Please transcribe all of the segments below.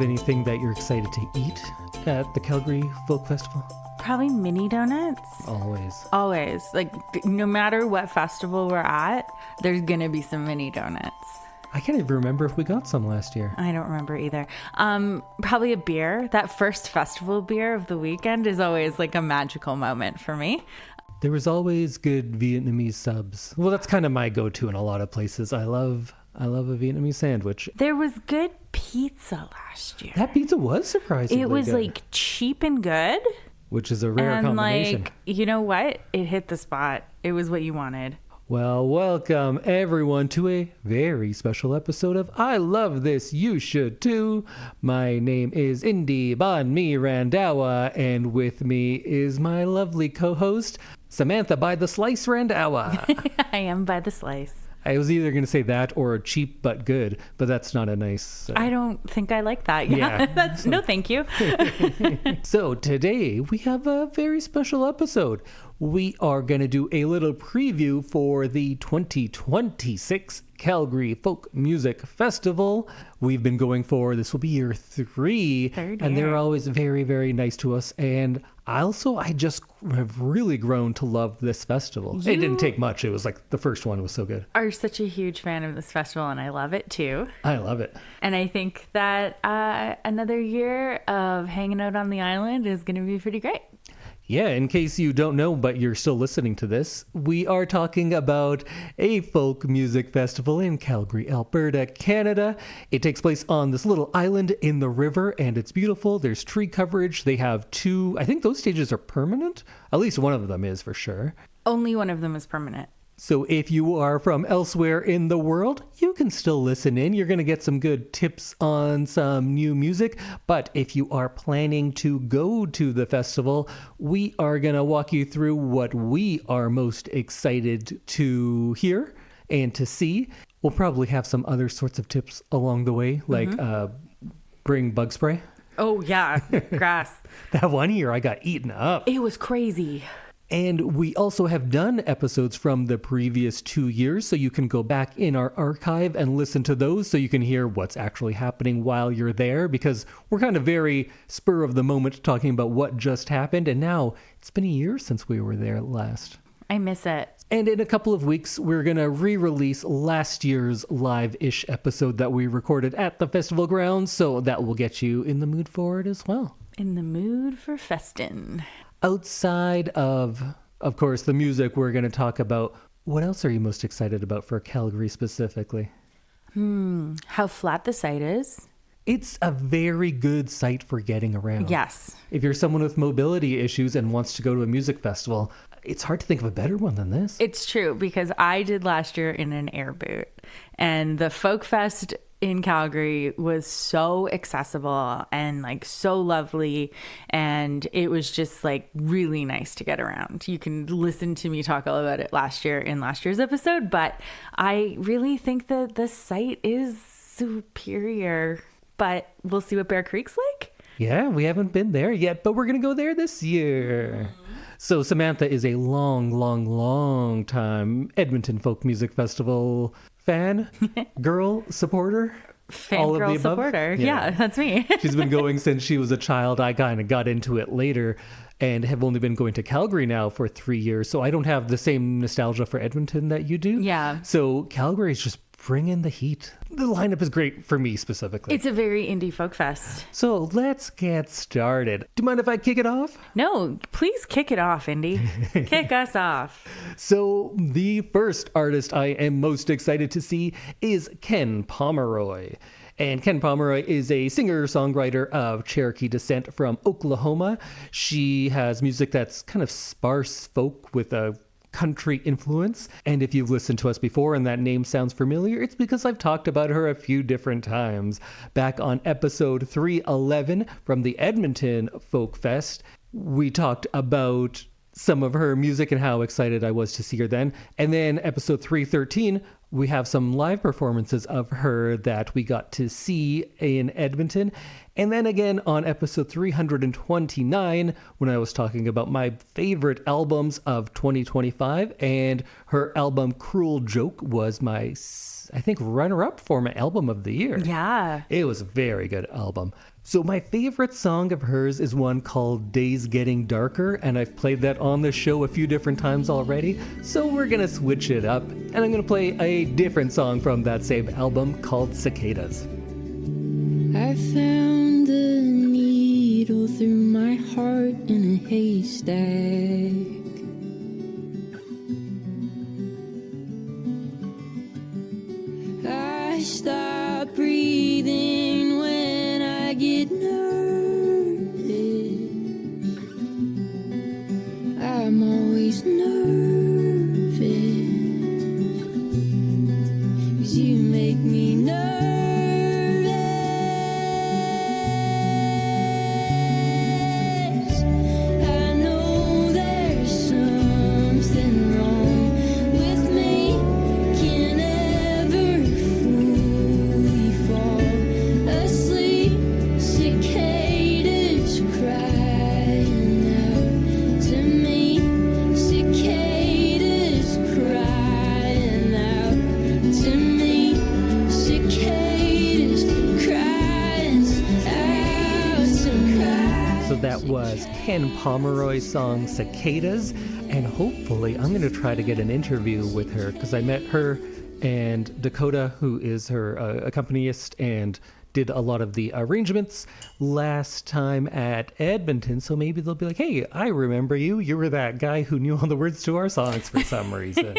have anything that you're excited to eat at the Calgary Folk Festival? Probably mini donuts. Always. Like, no matter what festival we're at, there's going to be some mini donuts. I can't even remember if we got some last year. I don't remember either. Probably a beer. That first festival beer of the weekend is always like a magical moment for me. There was always good Vietnamese subs. Well, that's kind of my go-to in a lot of places. I love a Vietnamese sandwich. There was good pizza last year. That pizza was surprisingly It was good, like cheap and good. which is a rare And combination. like, you know what? It hit the spot. It was what you wanted. Well, welcome everyone to a very special episode of I Love This, You Should Too. My name is Indy Bon Mi Randawa, and with me is my lovely co-host, Samantha by the Slice Randawa. I am by the slice. I was either going to say that or cheap but good, but that's not a nice... I don't think I like that. Yeah. No, thank you. So today we have a very special episode. We are going to do a little preview for the 2026 Calgary Folk Music Festival. We've been going for, this will be year 3. Third and year. they're always very, very nice to us. And I just have really grown to love this festival. It didn't take much. It was like the first one was so good. Are such a huge fan of this festival, and I love it too. I love it. And I think that another year of hanging out on the island is going to be pretty great. Yeah, in case you don't know, but you're still listening to this, we are talking about a folk music festival in Calgary, Alberta, Canada. It takes place on this little island in the river, and it's beautiful. There's tree coverage. They have 2, I think those stages are permanent. At least one of them is for sure. Only one of them is permanent. So if you are from elsewhere in the world, you can still listen in. You're going to get some good tips on some new music. But if you are planning to go to the festival, we are going to walk you through what we are most excited to hear and to see. We'll probably have some other sorts of tips along the way, like bring bug spray. Oh, yeah. Grass. That one year I got eaten up. It was crazy. And we also have done episodes from the previous 2 years, so you can go back in our archive and listen to those so you can hear what's actually happening while you're there, because we're kind of very spur of the moment talking about what just happened. And now it's been a year since we were there last. I miss it. And in a couple of weeks, we're going to re-release last year's live-ish episode that we recorded at the festival grounds, so that will get you in the mood for it as well. In the mood for festin'. Outside of course, the music, we're going to talk about what else are you most excited about for Calgary specifically? How flat the site is. It's a very good site for getting around. Yes. If you're someone with mobility issues and wants to go to a music festival, it's hard to think of a better one than this. It's true, because I did last year in an air boot, and the Folk Fest in Calgary was so accessible and like so lovely, and it was just like really nice to get around. You can listen to me talk all about it last year in last year's episode, but I really think that the site is superior. But we'll see what Bear Creek's like. Yeah, we haven't been there yet, but we're going to go there this year. So Samantha is a long time Edmonton Folk Music Festival fan, girl, supporter. All of the Fangirl above? supporter. Yeah, that's me. She's been going since she was a child. I kind of got into it later and have only been going to Calgary now for 3 years. So I don't have the same nostalgia for Edmonton that you do. Yeah. So Calgary is just bringing the heat. The lineup is great for me specifically. It's a very indie folk fest. So let's get started. Do you mind if I kick it off? No, please kick it off, Indy. Kick us off. So the first artist I am most excited to see is Ken Pomeroy. And Ken Pomeroy is a singer-songwriter of Cherokee descent from Oklahoma. She has music that's kind of sparse folk with a country influence. And if you've listened to us before and that name sounds familiar, it's because I've talked about her a few different times. Back on episode 311 from the Edmonton Folk Fest, we talked about some of her music and how excited I was to see her then. And then episode 313, we have some live performances of her that we got to see in Edmonton. And then again on episode 329, when I was talking about my favorite albums of 2025, and her album Cruel Joke was my, I think, runner-up for my album of the year. Yeah. It was a very good album. So my favorite song of hers is one called Days Getting Darker, and I've played that on the show a few different times already, so we're gonna switch it up, and I'm gonna play a different song from that same album called Cicadas. I found the needle through my heart in a haystack. I stop breathing when I get nervous. I'm always nervous, 'cause you make me nervous. I know there's something wrong with me. Can't ever fully fall asleep. Cicadas crying out to me. Cicadas crying out to me. Cicadas crying out to me. So that was Ken Pomeroy's song Cicadas, and hopefully I'm going to try to get an interview with her, because I met her and Dakota, who is her accompanist and did a lot of the arrangements last time at Edmonton. So maybe they'll be like, hey, I remember you. You were that guy who knew all the words to our songs for some reason.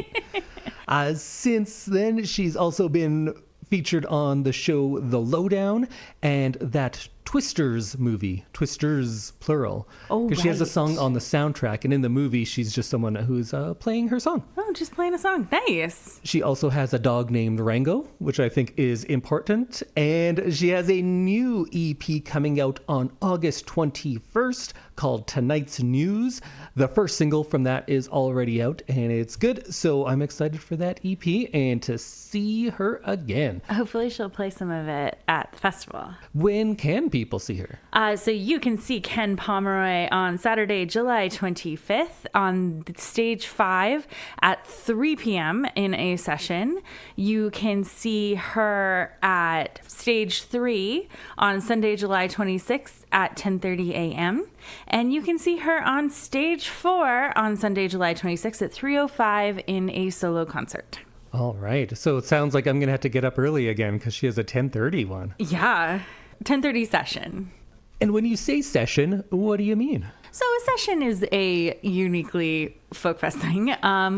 Since then, she's also been featured on the show The Lowdown and that Twisters movie, Twisters plural. Oh, because she has a right. song on the soundtrack, and in the movie, she's just someone who's playing her song. Oh, just playing a song. Nice. She also has a dog named Rango, which I think is important. And she has a new EP coming out on August 21st called Tonight's News. The first single from that is already out, and it's good. So I'm excited for that EP and to see her again. Hopefully she'll play some of it at the festival. When can people see her? So you can see Ken Pomeroy on Saturday, July 25th on stage 5 at 3 p.m. in a session. You can see her at stage 3 on Sunday, July 26th at 10:30 a.m. And you can see her on stage 4 on Sunday, July 26th at 3:05 in a solo concert. All right. So it sounds like I'm going to have to get up early again because she has a 10:30 one. Yeah, 10:30 session. And when you say session, what do you mean? So a session is a uniquely folk fest thing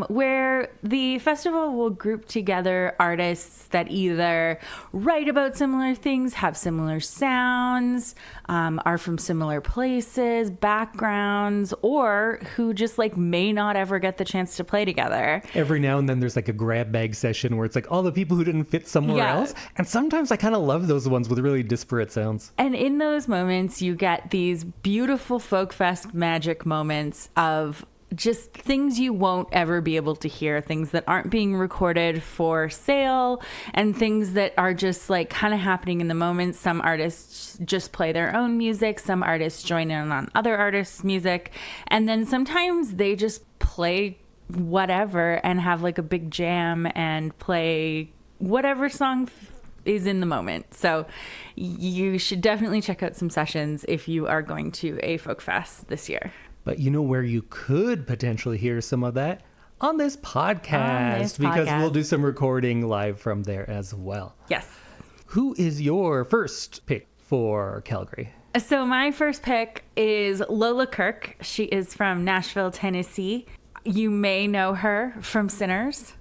where the festival will group together artists that either write about similar things, have similar sounds, are from similar places, backgrounds, or who just like may not ever get the chance to play together. Every now and then there's like a grab bag session where it's like all the people who didn't fit somewhere Yeah. else. And sometimes I kind of love those ones with really disparate sounds. And in those moments, you get these beautiful folk fest magic moments of just things you won't ever be able to hear, things that aren't being recorded for sale, and things that are just like kind of happening in the moment. Some artists just play their own music, some artists join in on other artists' music, and then sometimes they just play whatever and have like a big jam and play whatever song is in the moment. So you should definitely check out some sessions if you are going to a folk fest this year. But you know where you could potentially hear some of that? On this podcast, because we'll do some recording live from there as well. Yes. Who is your first pick for Calgary? So my first pick is Lola Kirk. She is from Nashville, Tennessee. You may know her from Sinners.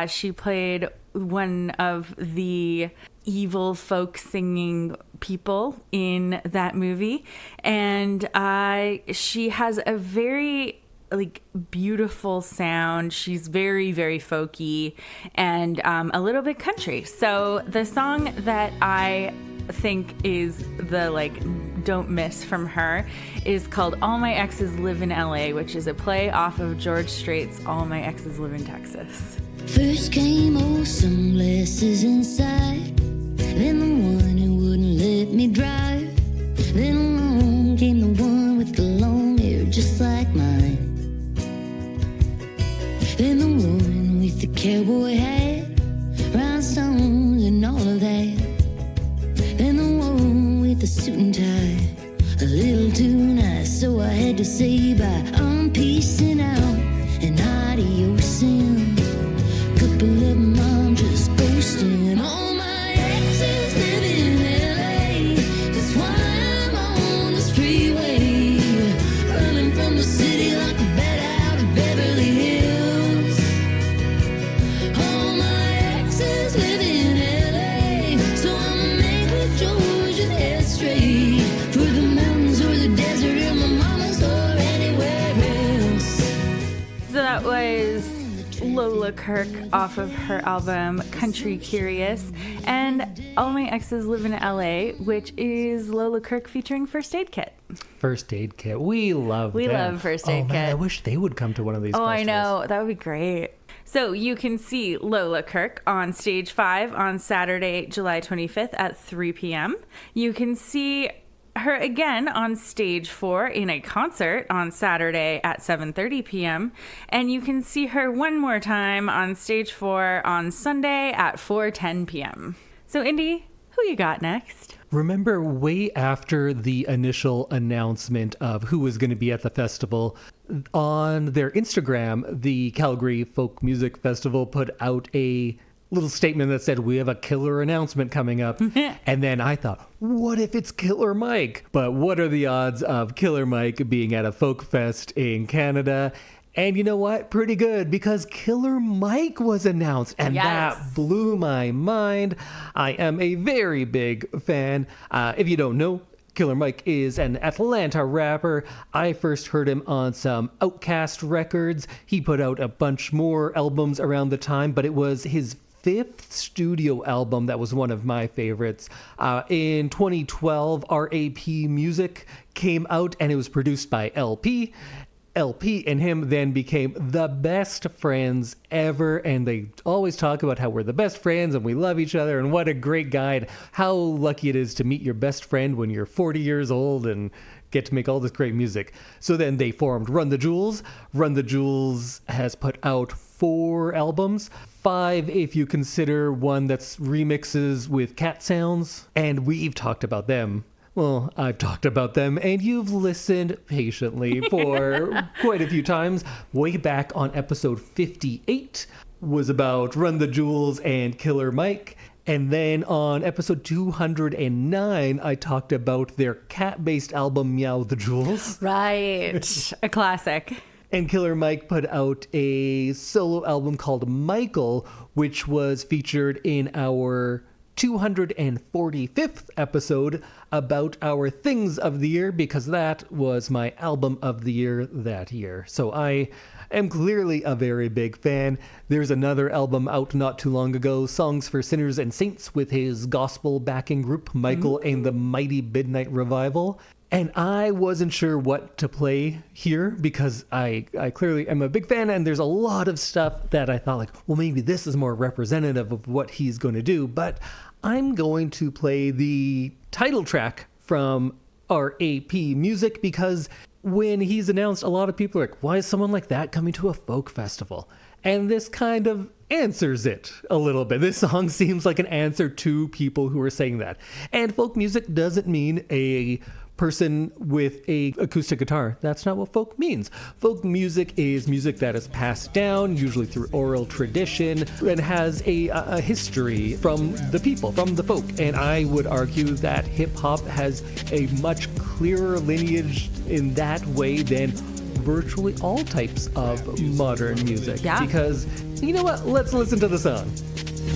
She played one of the evil folk singing people in that movie, and she has a very like beautiful sound. She's very, very folky and a little bit country. So the song that I think is the like don't miss from her is called All My Exes Live in LA, which is a play off of George Strait's All My Exes Live in Texas. First came old sunglasses inside, then the one who wouldn't let me drive, then along came the one with the long hair just like mine, then the one with the cowboy hat, rhinestones and all of that, then the one with the suit and tie had to say bye. I'm peacing out and adios in. Couple of mom just ghosting. All my exes live in LA. That's why I'm on this freeway, running from the city like a bat out of Beverly Hills. All my exes live in LA, so I'ma make the George and head straight for the mountains or the desert in my mama's or anywhere else. So that was Lola Kirk off of her album Country Curious, and All My Exes Live in LA, which is Lola Kirk featuring First Aid Kit. First Aid Kit. We love We them. love First Aid Man, Kit. I wish they would come to one of these Oh, festivals. I know. That would be great. So you can see Lola Kirk on Stage 5 on Saturday, July 25th at 3 p.m. You can see her again on Stage 4 in a concert on Saturday at 7:30 p.m. And you can see her one more time on Stage 4 on Sunday at 4:10 p.m. So, Indy, who you got next? Remember, way after the initial announcement of who was going to be at the festival, on their Instagram, the Calgary Folk Music Festival put out a little statement that said, we have a killer announcement coming up. And then I thought, what if it's Killer Mike? But what are the odds of Killer Mike being at a folk fest in Canada? And you know what? Pretty good, because Killer Mike was announced, and Yes. that blew my mind. I am a very big fan. If you don't know, Killer Mike is an Atlanta rapper. I first heard him on some Outkast records. He put out a bunch more albums around the time, but it was his fifth studio album that was one of my favorites. In 2012, RAP Music came out, and it was produced by LP. LP and him then became the best friends ever, and they always talk about how we're the best friends and we love each other and what a great guy and how lucky it is to meet your best friend when you're 40 years old and get to make all this great music. So then they formed Run the Jewels. Run the Jewels has put out 4 albums, 5 if you consider one that's remixes with cat sounds, and we've talked about them. Well, I've talked about them, and you've listened patiently for quite a few times. Way back on episode 58 was about Run the Jewels and Killer Mike. And then on episode 209, I talked about their cat-based album, Meow the Jewels. Right. A classic. And Killer Mike put out a solo album called Michael, which was featured in our 245th episode about our things of the year, because that was my album of the year that year. So I am clearly a very big fan. There's another album out not too long ago, Songs for Sinners and Saints, with his gospel backing group, Michael and the Mighty Midnight Revival. And I wasn't sure what to play here because I clearly am a big fan, and there's a lot of stuff that I thought, like, well, maybe this is more representative of what he's going to do. But I'm going to play the title track from RAP Music, because when he's announced, a lot of people are like, why is someone like that coming to a folk festival? And this kind of answers it a little bit. This song seems like an answer to people who are saying that. And folk music doesn't mean a person with a acoustic guitar. That's not what folk means. Folk music is music that is passed down, usually through oral tradition, and has a history from the people, from the folk. And I would argue that hip-hop has a much clearer lineage in that way than virtually all types of modern music. Yeah. Because, you know what? Let's listen to the song.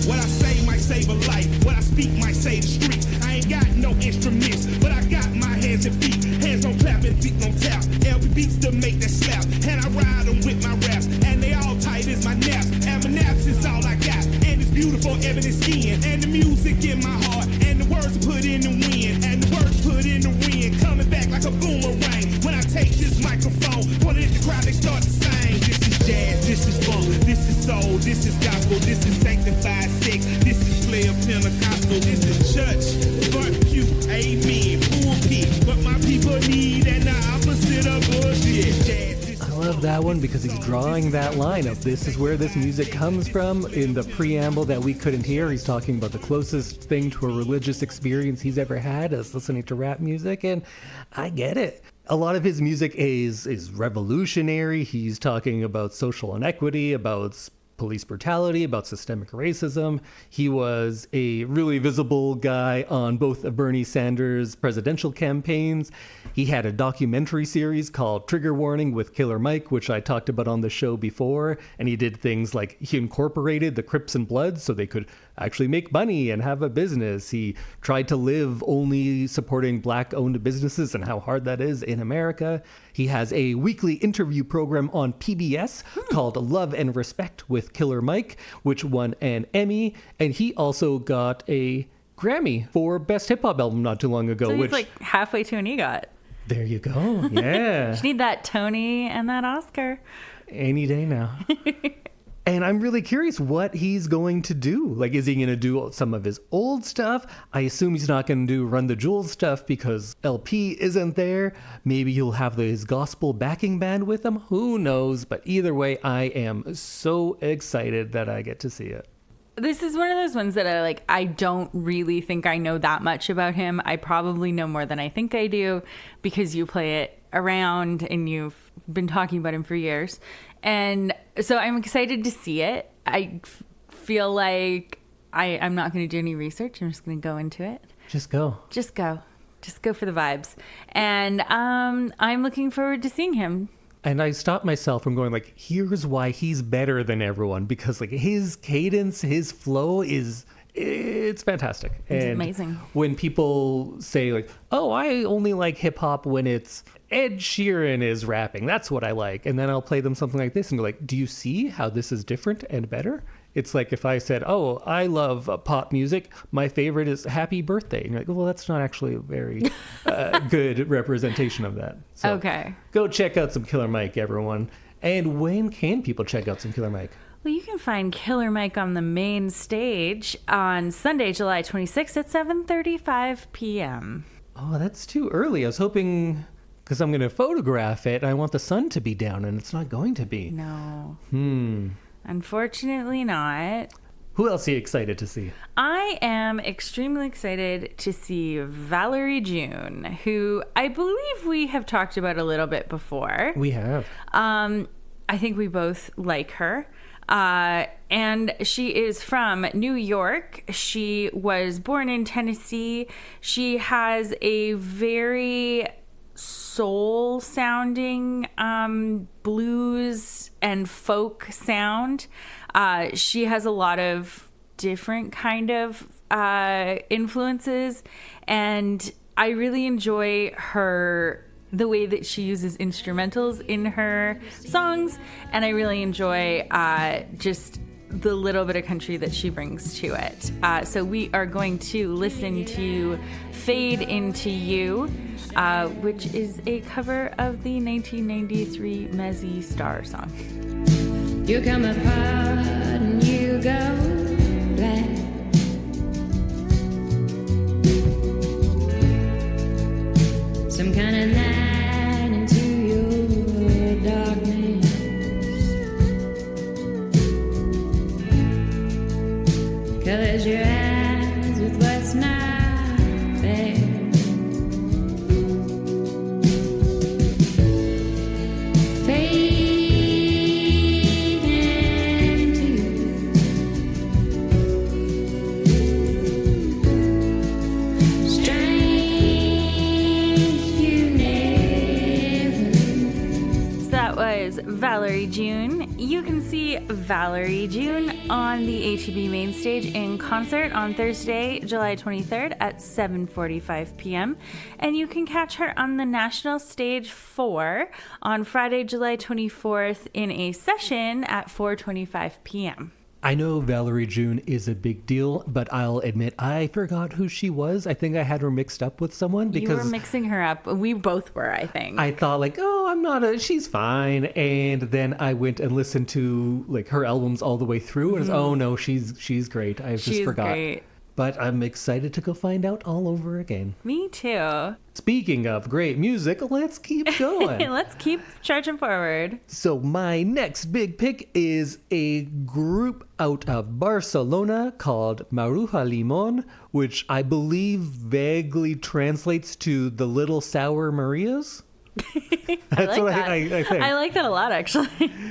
What I say might save a life. What I speak might save the street. I ain't got no instruments, but I got my hands and feet. Hands on clap and feet on tap. LB beats to make that slap. And I ride them with my raps. And they all tight as my naps. And my naps is all I got. And it's beautiful evidence skin. And the music in my heart. And the words put in the wind. And the words put in the wind. Coming back like a boomerang. When I take this microphone, put it in the crowd, they start to sing. This is jazz, this is funk, this is soul, this is gospel, this is sanctified sex, this is player Pentecostal, this is church, barbecue, amen, pulpit. What my people need and the opposite of bullshit. Jazz, this I love that one because he's drawing that line of this is where this music comes from. In the preamble that we couldn't hear, he's talking about the closest thing to a religious experience he's ever had is listening to rap music, and I get it. A lot of his music is revolutionary. He's talking about social inequity, about police brutality, about systemic racism. He was a really visible guy on both of Bernie Sanders' presidential campaigns. He had a documentary series called Trigger Warning with Killer Mike, which I talked about on the show before. And he did things like he incorporated the Crips and Bloods so they could actually make money and have a business. He tried to live only supporting Black-owned businesses and how hard that is in America. He has a weekly interview program on PBS called Love and Respect with Killer Mike, which won an Emmy. And he also got a Grammy for Best Hip Hop Album not too long ago. So which, he's like halfway to an EGOT. There you go. Yeah. Just need that Tony and that Oscar. Any day now. And I'm really curious what he's going to do. Like, is he going to do some of his old stuff? I assume he's not going to do Run the Jewels stuff because LP isn't there. Maybe he'll have his gospel backing band with him. Who knows? But either way, I am so excited that I get to see it. This is one of those ones that I don't really think I know that much about him. I probably know more than I think I do because you play it around and you've been talking about him for years. And so I'm excited to see it. I feel like I'm not going to do any research. I'm just going to go into it. Just go. Just go for the vibes. And I'm looking forward to seeing him. And I stopped myself from going like, here's why he's better than everyone. Because like his cadence, his flow it's fantastic. It's and amazing. When people say like, oh, I only like hip hop when it's Ed Sheeran is rapping. That's what I like. And then I'll play them something like this and go like, do you see how this is different and better? It's like if I said, oh, I love pop music. My favorite is Happy Birthday. And you're like, well, that's not actually a very good representation of that. So Okay. Go check out some Killer Mike, everyone. And when can people check out some Killer Mike? Well, you can find Killer Mike on the main stage on Sunday, July 26th at 7:35 p.m. Oh, that's too early. I was hoping, because I'm going to photograph it, and I want the sun to be down, and it's not going to be. No. Unfortunately not. Who else are you excited to see? I am extremely excited to see Valerie June, who I believe we have talked about a little bit before. We have. I think we both like her. And she is from New York. She was born in Tennessee. She has a very soul sounding blues and folk sound. She has a lot of different kind of influences, and I really enjoy the way that she uses instrumentals in her songs, and I really enjoy just the little bit of country that she brings to it. So we are going to listen to Fade Into You, which is a cover of the 1993 Mezzy Star song. You come apart and you go black. Some kind of light into your darkness. Colors your eyes with what's not there. Valerie June. You can see Valerie June on the HEB main stage in concert on Thursday, July 23rd at 7:45 p.m. And you can catch her on the National Stage 4 on Friday, July 24th in a session at 4:25 p.m. I know Valerie June is a big deal, but I'll admit I forgot who she was. I think I had her mixed up with someone because you were mixing her up. We both were, I think. I thought like, oh, she's fine. And then I went and listened to like her albums all the way through, and oh no, she's great. I just forgot. Great. But I'm excited to go find out all over again. Me too. Speaking of great music, let's keep going. Let's keep charging forward. So my next big pick is a group out of Barcelona called Maruja Limon, which I believe vaguely translates to the Little Sour Marias. That's like what that. I think. I like that a lot, actually.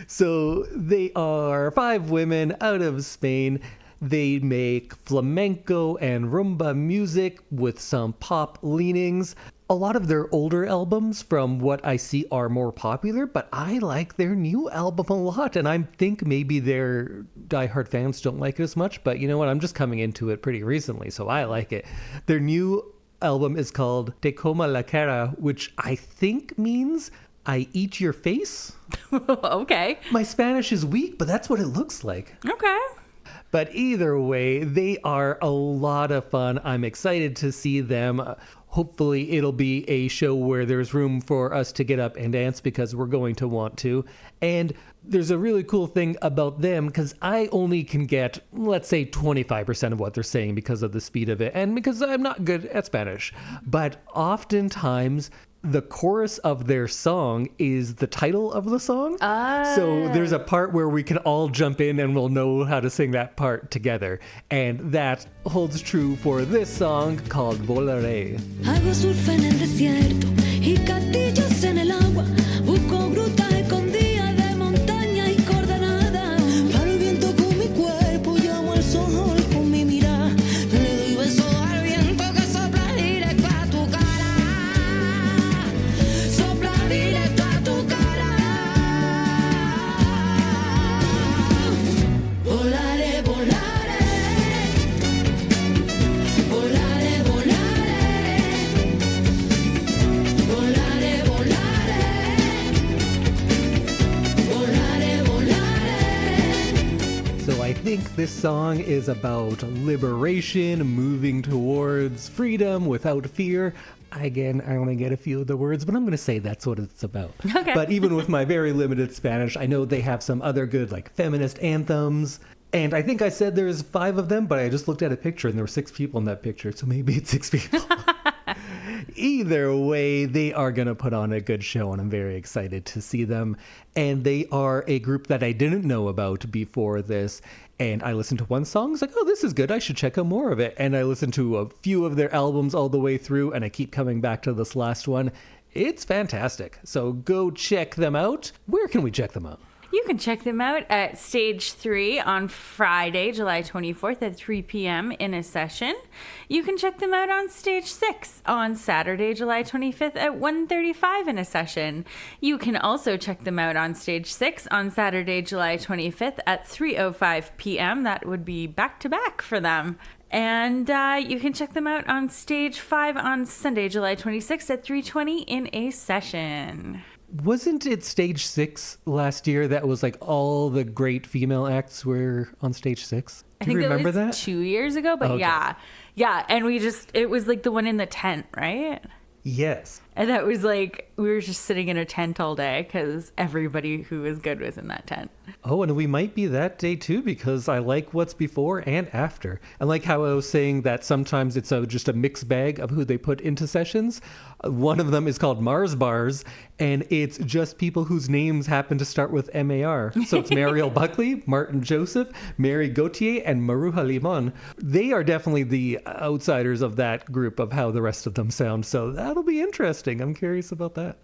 So they are 5 women out of Spain. They make flamenco and rumba music with some pop leanings. A lot of their older albums, from what I see, are more popular, but I like their new album a lot. And I think maybe their diehard fans don't like it as much, but you know what? I'm just coming into it pretty recently, so I like it. Their new album is called Te Coma la Cara, which I think means I eat your face. Okay. My Spanish is weak, but that's what it looks like. Okay. But either way, they are a lot of fun. I'm excited to see them. Hopefully it'll be a show where there's room for us to get up and dance, because we're going to want to. And there's a really cool thing about them, because I only can get, let's say, 25% of what they're saying because of the speed of it and because I'm not good at Spanish. But oftentimes the chorus of their song is the title of the song. So there's a part where we can all jump in and we'll know how to sing that part together. And that holds true for this song called Volaré. Hago surf en el desierto y castillos en el agua. Busco grutas escondidas de montaña y coordenadas. Paro el viento con mi cuerpo, llamo al sol con mi mirada. Le doy besos al viento que sopla directo a tu cara. Sopla directo a tu cara. Volaré, volaré. Volaré, volaré. Volaré, volaré. Volaré, volaré. So I think this song is about liberation, moving towards freedom without fear. Again, I only get a few of the words, but I'm going to say that's what it's about. Okay. But even with my very limited Spanish, I know they have some other good, like, feminist anthems. And I think I said there's 5 of them, but I just looked at a picture and there were 6 people in that picture. So maybe it's 6 people. Either way, they are going to put on a good show, and I'm very excited to see them. And they are a group that I didn't know about before this. And I listened to one song, I was like, oh, this is good, I should check out more of it. And I listened to a few of their albums all the way through, and I keep coming back to this last one. It's fantastic. So go check them out. Where can we check them out? You can check them out at Stage 3 on Friday, July 24th at 3 p.m. in a session. You can check them out on Stage 6 on Saturday, July 25th at 1:35 in a session. You can also check them out on Stage 6 on Saturday, July 25th at 3:05 p.m. That would be back-to-back for them. And you can check them out on Stage 5 on Sunday, July 26th at 3:20 in a session. Wasn't it Stage 6 last year that was like all the great female acts were on Stage 6? Do you remember that? that? 2 years ago, but Okay. yeah. And it was like the one in the tent, right? Yes. And that was like, we were just sitting in a tent all day because everybody who was good was in that tent. Oh, and we might be that day too, because I like what's before and after. I like how I was saying that sometimes it's just a mixed bag of who they put into sessions. One of them is called Mars Bars, and it's just people whose names happen to start with M-A-R. So it's Mariel Buckley, Martin Joseph, Mary Gauthier, and Maruja Limon. They are definitely the outsiders of that group of how the rest of them sound. So that'll be interesting. I'm curious about that.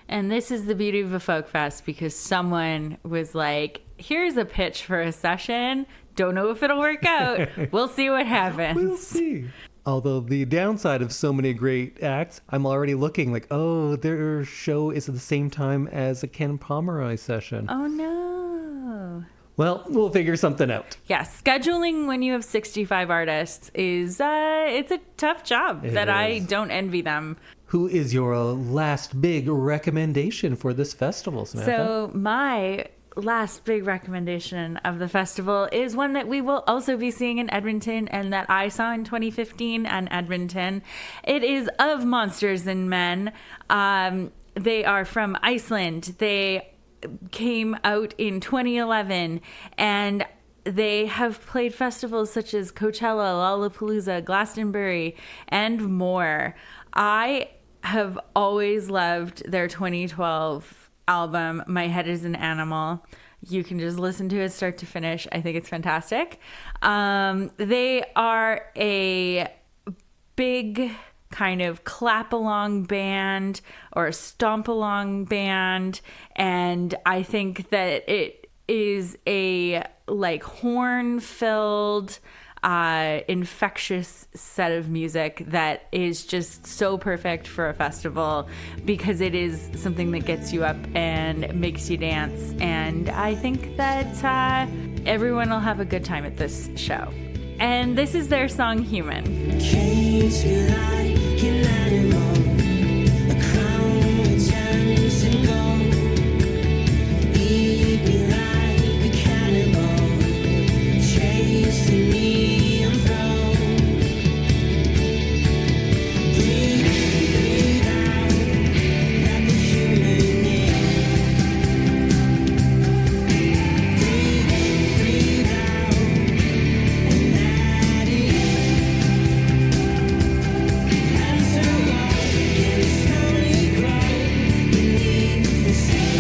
And this is the beauty of a folk fest, because someone was like, here's a pitch for a session. Don't know if it'll work out. We'll see what happens. We'll see. Although the downside of so many great acts, I'm already looking like, oh, their show is at the same time as a Ken Pomeroy session. Oh, no. Well, we'll figure something out. Yeah, scheduling when you have 65 artists is, it's a tough job It I is. don't envy them. Who is your last big recommendation for this festival, Samantha? So my last big recommendation of the festival is one that we will also be seeing in Edmonton and that I saw in 2015 in Edmonton. It is Of Monsters and Men. They are from Iceland. They came out in 2011, and they have played festivals such as Coachella, Lollapalooza, Glastonbury, and more. I have always loved their 2012 album, My Head is an Animal. You can just listen to it start to finish. I think it's fantastic. They are a big kind of clap along band or a stomp along band. And I think that it is a like horn filled, infectious set of music that is just so perfect for a festival because it is something that gets you up and makes you dance. And I think that everyone will have a good time at this show. And this is their song, Human. Cage me like an animal, a crown with gems and gold. Eat me like a cannibal, chasing me and fro. Breathe in, breathe out, like a human air. Breathe in, breathe out, and that is. Cancer walk and slowly grow beneath the sea.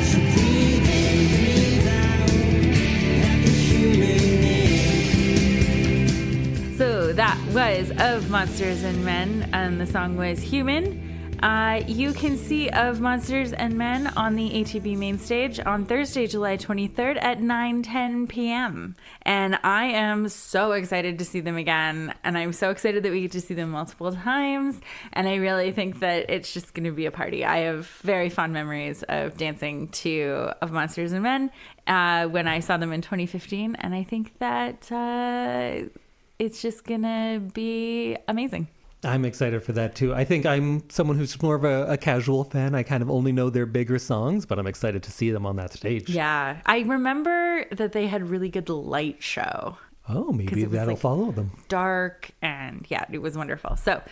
So breathe in, breathe out, like a human air. So that was Of Monsters and Men, and the song was Human. You can see Of Monsters and Men on the ATB main stage on Thursday, July 23rd at 9:10 p.m. And I am so excited to see them again. And I'm so excited that we get to see them multiple times. And I really think that it's just going to be a party. I have very fond memories of dancing to Of Monsters and Men when I saw them in 2015. And I think that it's just going to be amazing. I'm excited for that too. I think I'm someone who's more of a casual fan. I kind of only know their bigger songs, but I'm excited to see them on that stage. Yeah. I remember that they had really good light show. Oh, 'Cause maybe it was, that'll like, follow them. Dark, and yeah, it was wonderful. So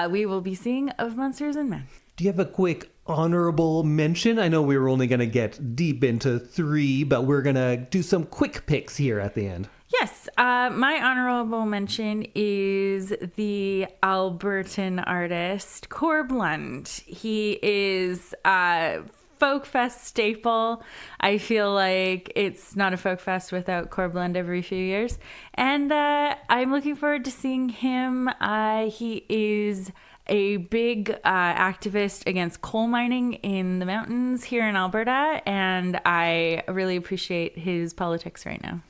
we will be seeing Of Monsters and Men. Do you have a quick honorable mention? I know we were only going to get deep into 3, but we're going to do some quick picks here at the end. Yes, my honorable mention is the Albertan artist Corblund. He is a folk fest staple. I feel like it's not a folk fest without Corblund every few years. And I'm looking forward to seeing him. He is a big activist against coal mining in the mountains here in Alberta, and I really appreciate his politics right now.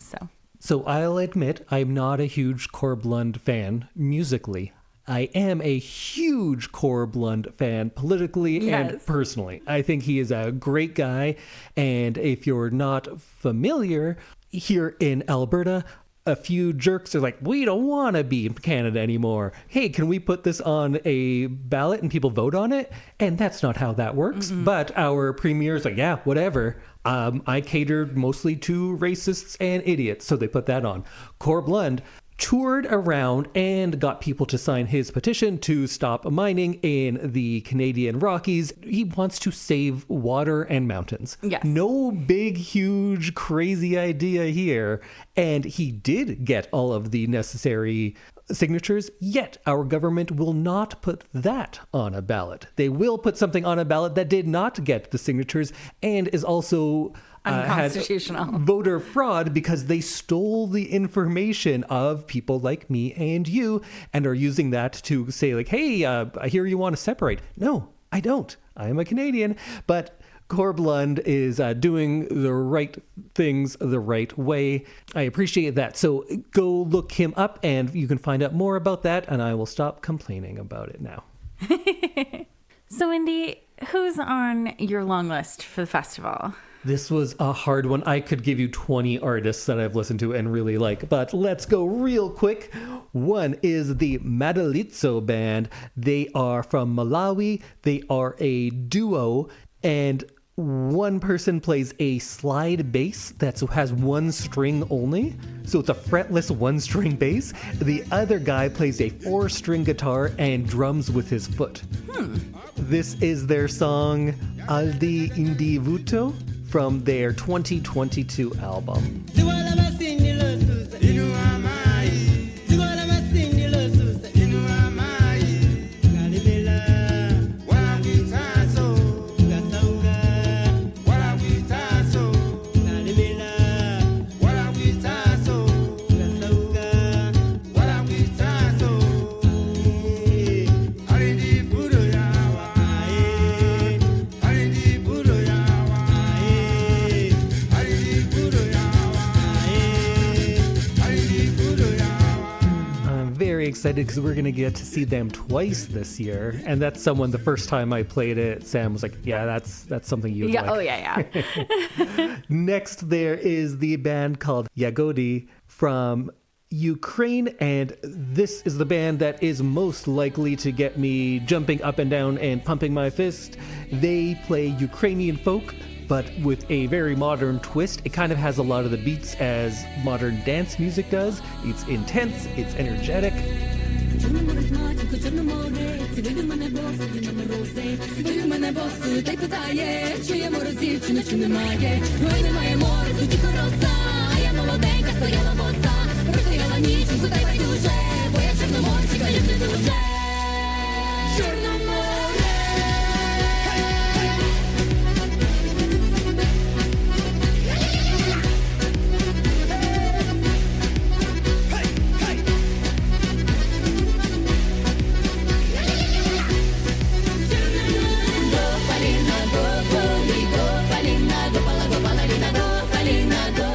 So I'll admit I'm not a huge Corblund fan musically. I am a huge Corblund fan politically and personally. I think he is a great guy. And if you're not familiar, here in Alberta, a few jerks are like, we don't want to be in Canada anymore. Hey, can we put this on a ballot and people vote on it? And that's not how that works. But our premier's like, yeah, whatever. I catered mostly to racists and idiots, so they put that on. Corblund toured around and got people to sign his petition to stop mining in the Canadian Rockies. He wants to save water and mountains. Yes. No big, huge, crazy idea here. And he did get all of the necessary signatures, yet our government will not put that on a ballot. They will put something on a ballot that did not get the signatures and is also Unconstitutional. had voter fraud because they stole the information of people like me and you and are using that to say like, hey, I hear you want to separate. No, I don't. I am a Canadian, but Corblund is doing the right things the right way. I appreciate that. So go look him up and you can find out more about that, and I will stop complaining about it now. So, Wendy, who's on your long list for the festival? This was a hard one. I could give you 20 artists that I've listened to and really like, but let's go real quick. One is the Madalitso Band. They are from Malawi. They are a duo, and one person plays a slide bass that has one string only. So it's a fretless one-string bass. The other guy plays a 4-string guitar and drums with his foot. This is their song Aldi Indivuto from their 2022 album. excited because we're going to get to see them twice this year. And that's someone, the first time I played it, Sam was like, yeah, that's something you'd Yeah. like. Oh, yeah. Next, there is the band called Yagodi from Ukraine, and this is the band that is most likely to get me jumping up and down and pumping my fist. They play Ukrainian folk, but with a very modern twist. It kind of has a lot of the beats as modern dance music does. It's intense, it's energetic.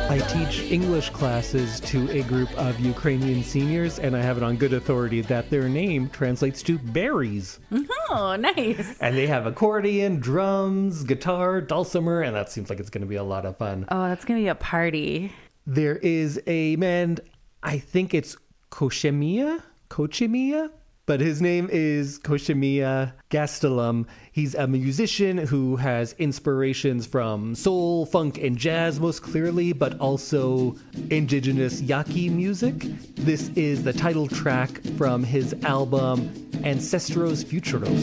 I teach English classes to a group of Ukrainian seniors, and I have it on good authority that their name translates to berries. Oh, nice. And they have accordion, drums, guitar, dulcimer, and that seems like it's going to be a lot of fun. Oh, that's going to be a party. There is a man, I think it's Kochemia, but his name is Kochemia Gastelum. He's a musician who has inspirations from soul, funk, and jazz most clearly, but also indigenous Yaqui music. This is the title track from his album Ancestros Futuros.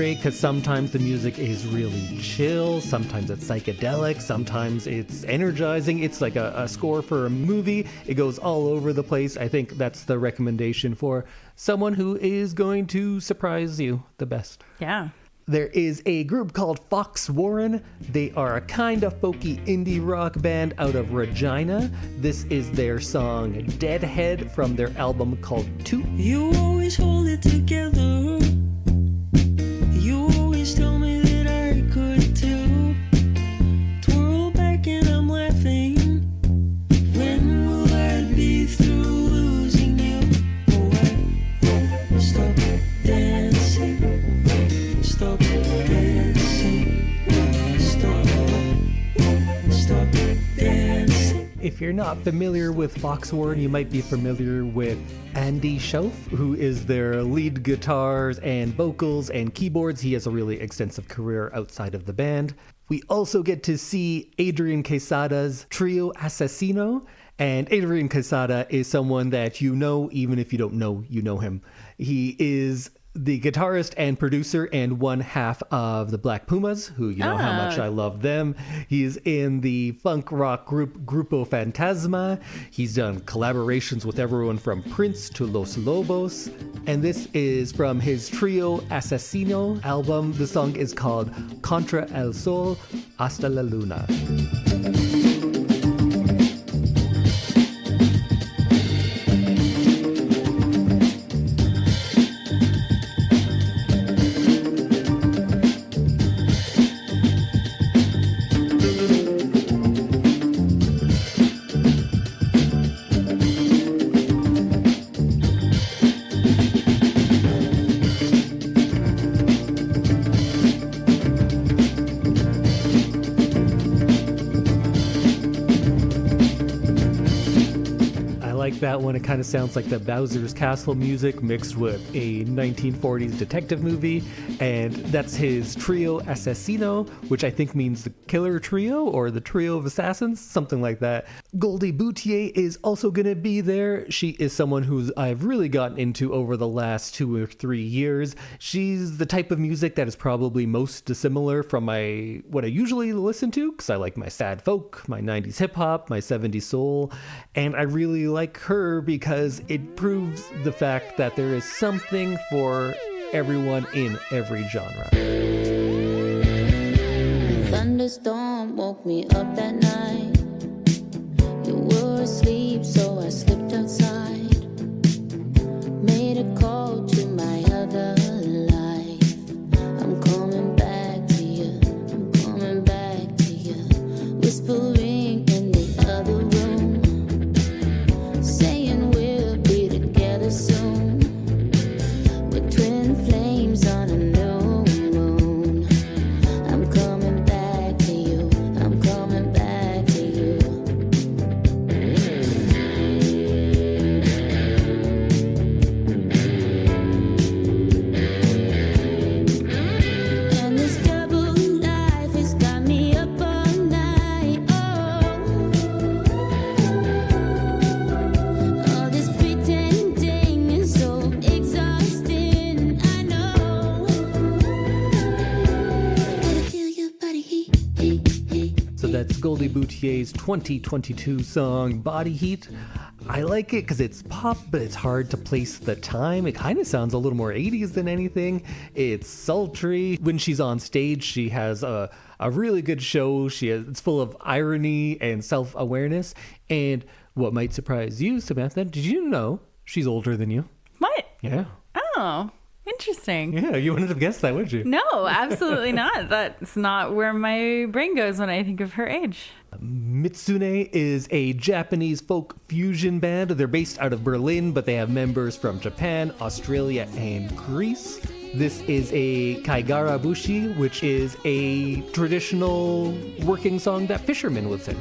Because sometimes the music is really chill, sometimes it's psychedelic, sometimes it's energizing. It's like a score for a movie. It goes all over the place. I think that's the recommendation for someone who is going to surprise you the best. Yeah. There is a group called Fox Warren. They are a kind of folky indie rock band out of Regina. This is their song Deadhead from their album called Two. You always hold it together. You always tell me that I could too. Twirl back and I'm laughing. When will I be through losing you? Oh, I won't stop dancing. Stop dancing. Stop dancing. If you're not familiar with Fox Warren, you might be familiar with Andy Schoaf, who is their lead guitars and vocals and keyboards. He has a really extensive career outside of the band. We also get to see Adrian Quesada's trio Assassino. And Adrian Quesada is someone that you know, even if you don't know, you know him. He is the guitarist and producer and one half of the Black Pumas, who you know how much I love them. He's in the funk rock group Grupo Fantasma. He's done collaborations with everyone from Prince to Los Lobos. And this is from his trio Assassino album. The song is called Contra el Sol Hasta la Luna. That one, it kind of sounds like the Bowser's Castle music mixed with a 1940s detective movie, and that's his trio Assassino, which I think means the killer trio or the trio of assassins, something like that. Goldie Boutier is also going to be there. She is someone who I've really gotten into over the last 2 or 3 years. She's the type of music that is probably most dissimilar from what I usually listen to, because I like my sad folk, my 90s hip hop, my 70s soul, and I really like her because it proves the fact that there is something for everyone in every genre. A thunderstorm woke me up that night. You were asleep, so I slipped outside. Made a call to my other life. I'm coming back to you. I'm coming back to you. Whispering in the other room, saying we'll be together soon. We're twin flames on a new moon. I'm coming back to you. I'm coming back to you. And this double life has got me up all night. All this pretending is so exhausting. I know. Gotta feel your body heat, heat, heat. So that's Goldie Boutier's 2022 song, Body Heat. I like it because it's pop, but it's hard to place the time. It kind of sounds a little more 80s than anything. It's sultry. When she's on stage, she has a really good show. It's full of irony and self-awareness. And what might surprise you, Samantha, did you know she's older than you? What? Yeah. Oh, interesting. Yeah, you wouldn't have guessed that, would you? No, absolutely not. That's not where my brain goes when I think of her age. Mitsune is a Japanese folk fusion band. They're based out of Berlin, but they have members from Japan, Australia, and Greece. This is a kaigarabushi, which is a traditional working song that fishermen would sing.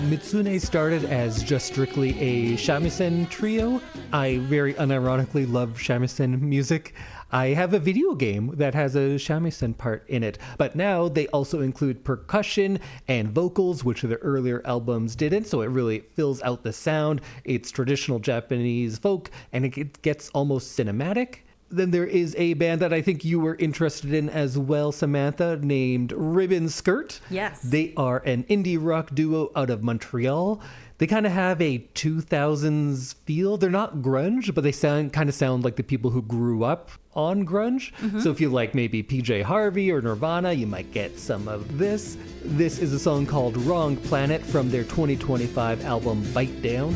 Mitsune started as just strictly a shamisen trio. I very unironically love shamisen music. I have a video game that has a shamisen part in it, but now they also include percussion and vocals, which the earlier albums didn't, so it really fills out the sound. It's traditional Japanese folk, and it gets almost cinematic. Then there is a band that I think you were interested in as well, Samantha, named Ribbon Skirt. Yes. They are an indie rock duo out of Montreal. They kind of have a 2000s feel. They're not grunge, but they kind of sound like the people who grew up on grunge. So if you like maybe PJ Harvey or Nirvana, you might get some of this. This is a song called Wrong Planet from their 2025 album Bite Down.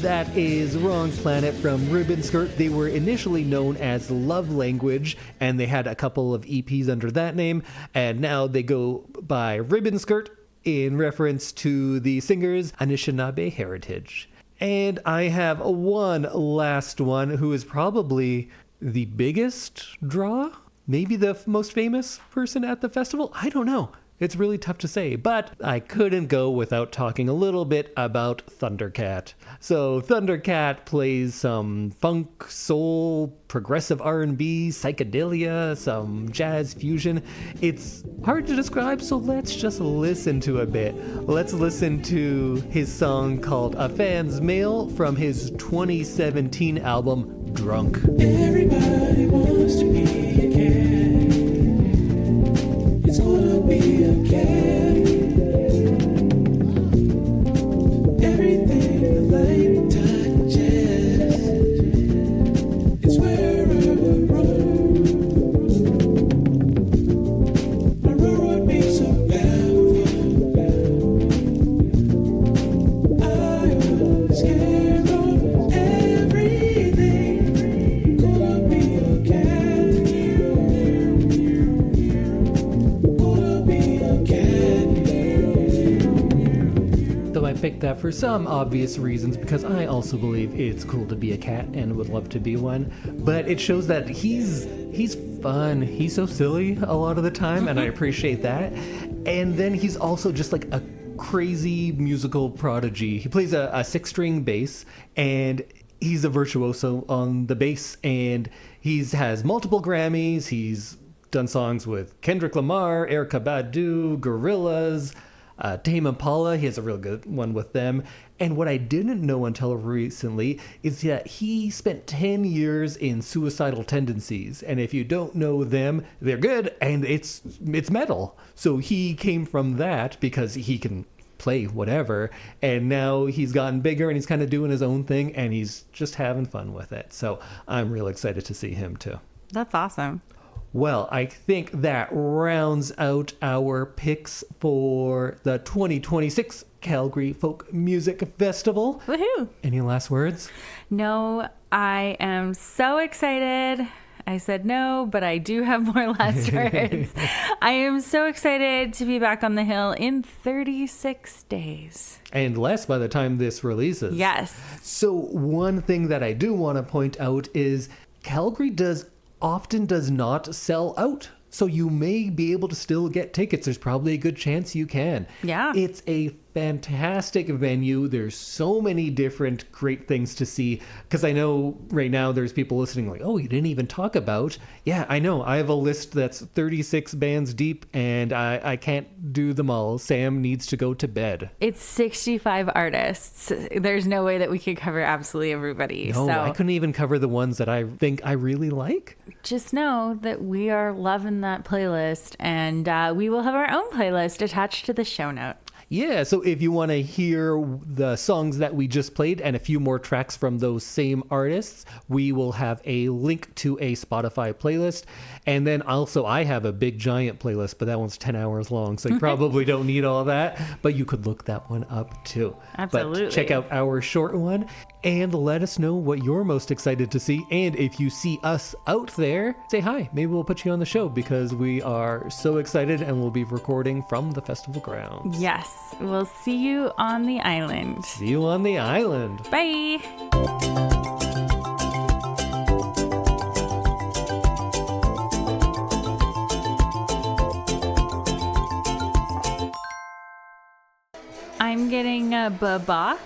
That is Wrong Planet from Ribbon Skirt. They were initially known as Love Language, and they had a couple of EPs under that name, and now they go by Ribbon Skirt in reference to the singer's Anishinaabe heritage. And I have one last one who is probably the biggest draw, maybe the most famous person at the festival. I don't know. It's really tough to say, but I couldn't go without talking a little bit about Thundercat. So Thundercat plays some funk, soul, progressive R&B, psychedelia, some jazz fusion. It's hard to describe, so let's just listen to a bit. Let's listen to his song called A Fan's Mail from his 2017 album, Drunk. Everybody wants to be a cat. It's gonna be a cat. Everything the light touches is where I would roam. My road would be so powerful. I for some obvious reasons, because I also believe it's cool to be a cat and would love to be one. But it shows that he's fun. He's so silly a lot of the time, and I appreciate that. And then he's also just like a crazy musical prodigy. He plays a 6-string bass, and he's a virtuoso on the bass, and has multiple Grammys. He's done songs with Kendrick Lamar, Erykah Badu, Gorillaz, Tame Impala. He has a real good one with them. And what I didn't know until recently is that he spent 10 years in Suicidal Tendencies. And if you don't know them, they're good, and it's metal. So he came from that because he can play whatever, and now he's gotten bigger and he's kind of doing his own thing, and he's just having fun with it. So I'm real excited to see him too. That's awesome. Well, I think that rounds out our picks for the 2026 Calgary Folk Music Festival. Woohoo! Any last words? No, I am so excited. I said no, but I do have more last words. I am so excited to be back on the hill in 36 days. And less by the time this releases. Yes. So one thing that I do want to point out is Calgary often does not sell out. So you may be able to still get tickets. There's probably a good chance you can. Yeah. It's a fantastic venue. There's so many different great things to see. Because I know right now there's people listening like, oh, you didn't even talk about. Yeah, I know. I have a list that's 36 bands deep, and I can't do them all. Sam needs to go to bed. It's 65 artists. There's no way that we could cover absolutely everybody. No, so I couldn't even cover the ones that I think I really like. just know that we are loving that playlist, and we will have our own playlist attached to the show note. Yeah, so if you want to hear the songs that we just played and a few more tracks from those same artists, we will have a link to a Spotify playlist. And then also I have a big giant playlist, but that one's 10 hours long, so you probably don't need all that, but you could look that one up too. Absolutely. But check out our short one and let us know what you're most excited to see. And if you see us out there, say hi. Maybe we'll put you on the show because we are so excited and we'll be recording from the festival grounds. Yes, we'll see you on the island. See you on the island. Bye. I'm getting a baba